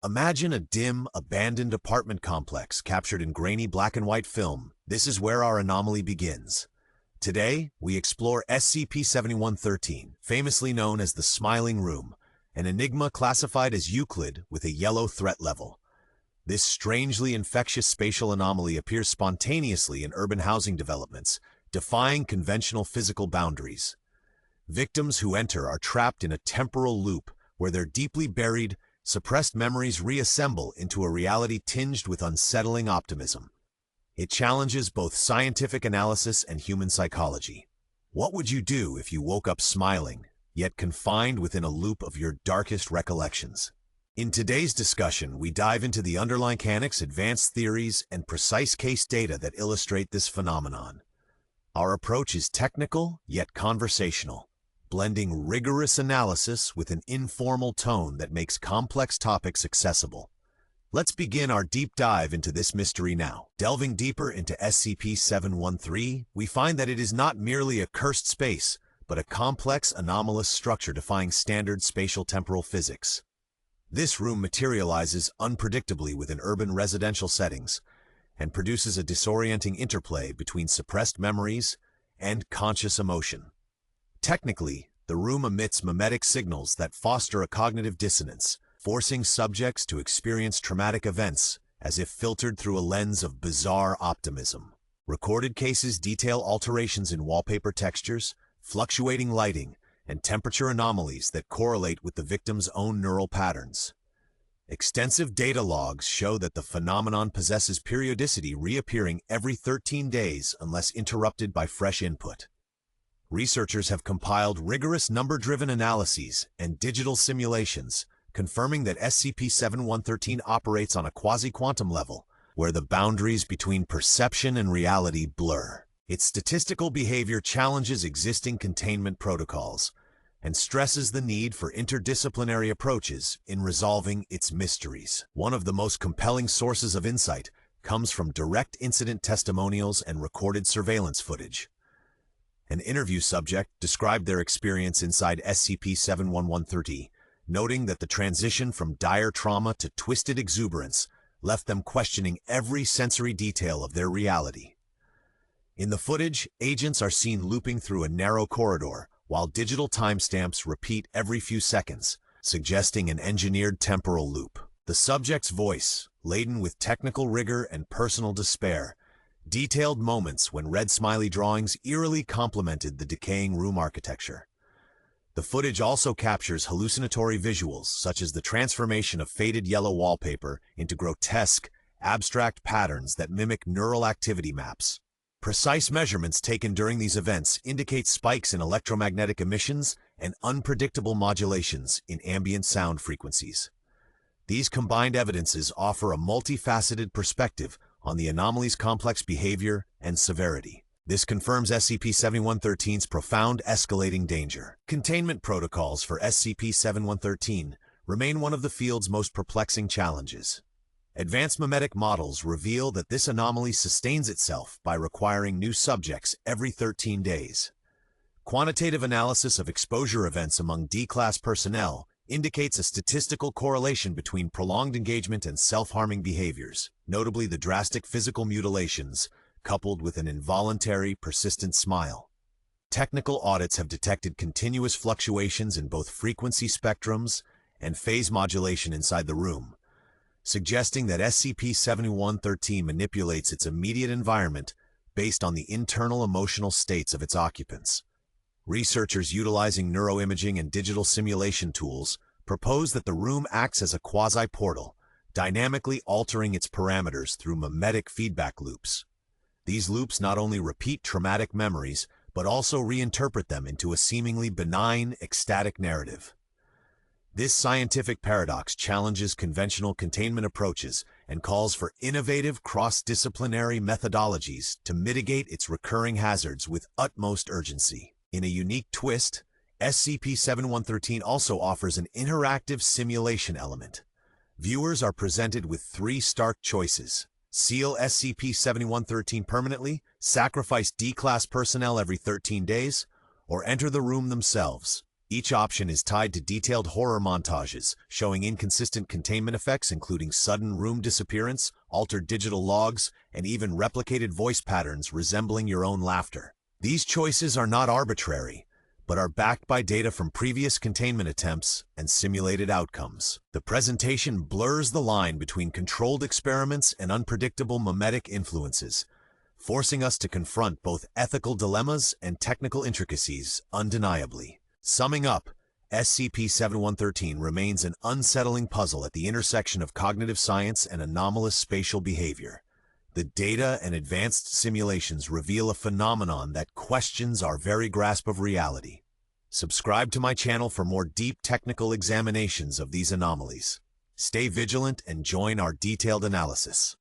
Imagine a dim, abandoned apartment complex captured in grainy black and white film. This is where our anomaly begins. Today, we explore SCP-7113, famously known as the Smiling Room, an enigma classified as Euclid with a yellow threat level. This strangely infectious spatial anomaly appears spontaneously in urban housing developments, defying conventional physical boundaries. Victims who enter are trapped in a temporal loop where their deeply buried, suppressed memories reassemble into a reality tinged with unsettling optimism. It challenges both scientific analysis and human psychology. What would you do if you woke up smiling, yet confined within a loop of your darkest recollections? In today's discussion, we dive into the underlying mechanics, advanced theories, and precise case data that illustrate this phenomenon. Our approach is technical, yet conversational, blending rigorous analysis with an informal tone that makes complex topics accessible. Let's begin our deep dive into this mystery now. Delving deeper into SCP-713, we find that it is not merely a cursed space, but a complex, anomalous structure defying standard spatial-temporal physics. This room materializes unpredictably within urban residential settings and produces a disorienting interplay between suppressed memories and conscious emotion. Technically, the room emits mimetic signals that foster a cognitive dissonance, forcing subjects to experience traumatic events as if filtered through a lens of bizarre optimism. Recorded cases detail alterations in wallpaper textures, fluctuating lighting, and temperature anomalies that correlate with the victim's own neural patterns. Extensive data logs show that the phenomenon possesses periodicity, reappearing every 13 days unless interrupted by fresh input. Researchers have compiled rigorous number-driven analyses and digital simulations, confirming that SCP-7113 operates on a quasi-quantum level, where the boundaries between perception and reality blur. Its statistical behavior challenges existing containment protocols and stresses the need for interdisciplinary approaches in resolving its mysteries. One of the most compelling sources of insight comes from direct incident testimonials and recorded surveillance footage. An interview subject described their experience inside SCP-7113, noting that the transition from dire trauma to twisted exuberance left them questioning every sensory detail of their reality. In the footage, agents are seen looping through a narrow corridor, while digital timestamps repeat every few seconds, suggesting an engineered temporal loop. The subject's voice, laden with technical rigor and personal despair, detailed moments when red smiley drawings eerily complemented the decaying room architecture. The footage also captures hallucinatory visuals, such as the transformation of faded yellow wallpaper into grotesque, abstract patterns that mimic neural activity maps. Precise measurements taken during these events indicate spikes in electromagnetic emissions and unpredictable modulations in ambient sound frequencies. These combined evidences offer a multifaceted perspective on the anomaly's complex behavior and severity. This confirms SCP-7113's profound escalating danger. Containment protocols for SCP-7113 remain one of the field's most perplexing challenges. Advanced mimetic models reveal that this anomaly sustains itself by requiring new subjects every 13 days. Quantitative analysis of exposure events among D-Class personnel indicates a statistical correlation between prolonged engagement and self-harming behaviors, notably the drastic physical mutilations, coupled with an involuntary, persistent smile. Technical audits have detected continuous fluctuations in both frequency spectrums and phase modulation inside the room, suggesting that SCP-7113 manipulates its immediate environment based on the internal emotional states of its occupants. Researchers utilizing neuroimaging and digital simulation tools propose that the room acts as a quasi-portal, dynamically altering its parameters through mimetic feedback loops. These loops not only repeat traumatic memories, but also reinterpret them into a seemingly benign, ecstatic narrative. This scientific paradox challenges conventional containment approaches and calls for innovative cross-disciplinary methodologies to mitigate its recurring hazards with utmost urgency. In a unique twist, SCP-7113 also offers an interactive simulation element. Viewers are presented with three stark choices: seal SCP-7113 permanently, sacrifice D-Class personnel every 13 days, or enter the room themselves. Each option is tied to detailed horror montages, showing inconsistent containment effects including sudden room disappearance, altered digital logs, and even replicated voice patterns resembling your own laughter. These choices are not arbitrary, but are backed by data from previous containment attempts and simulated outcomes. The presentation blurs the line between controlled experiments and unpredictable mimetic influences, forcing us to confront both ethical dilemmas and technical intricacies undeniably. Summing up, SCP-7113 remains an unsettling puzzle at the intersection of cognitive science and anomalous spatial behavior. The data and advanced simulations reveal a phenomenon that questions our very grasp of reality. Subscribe to my channel for more deep technical examinations of these anomalies. Stay vigilant and join our detailed analysis.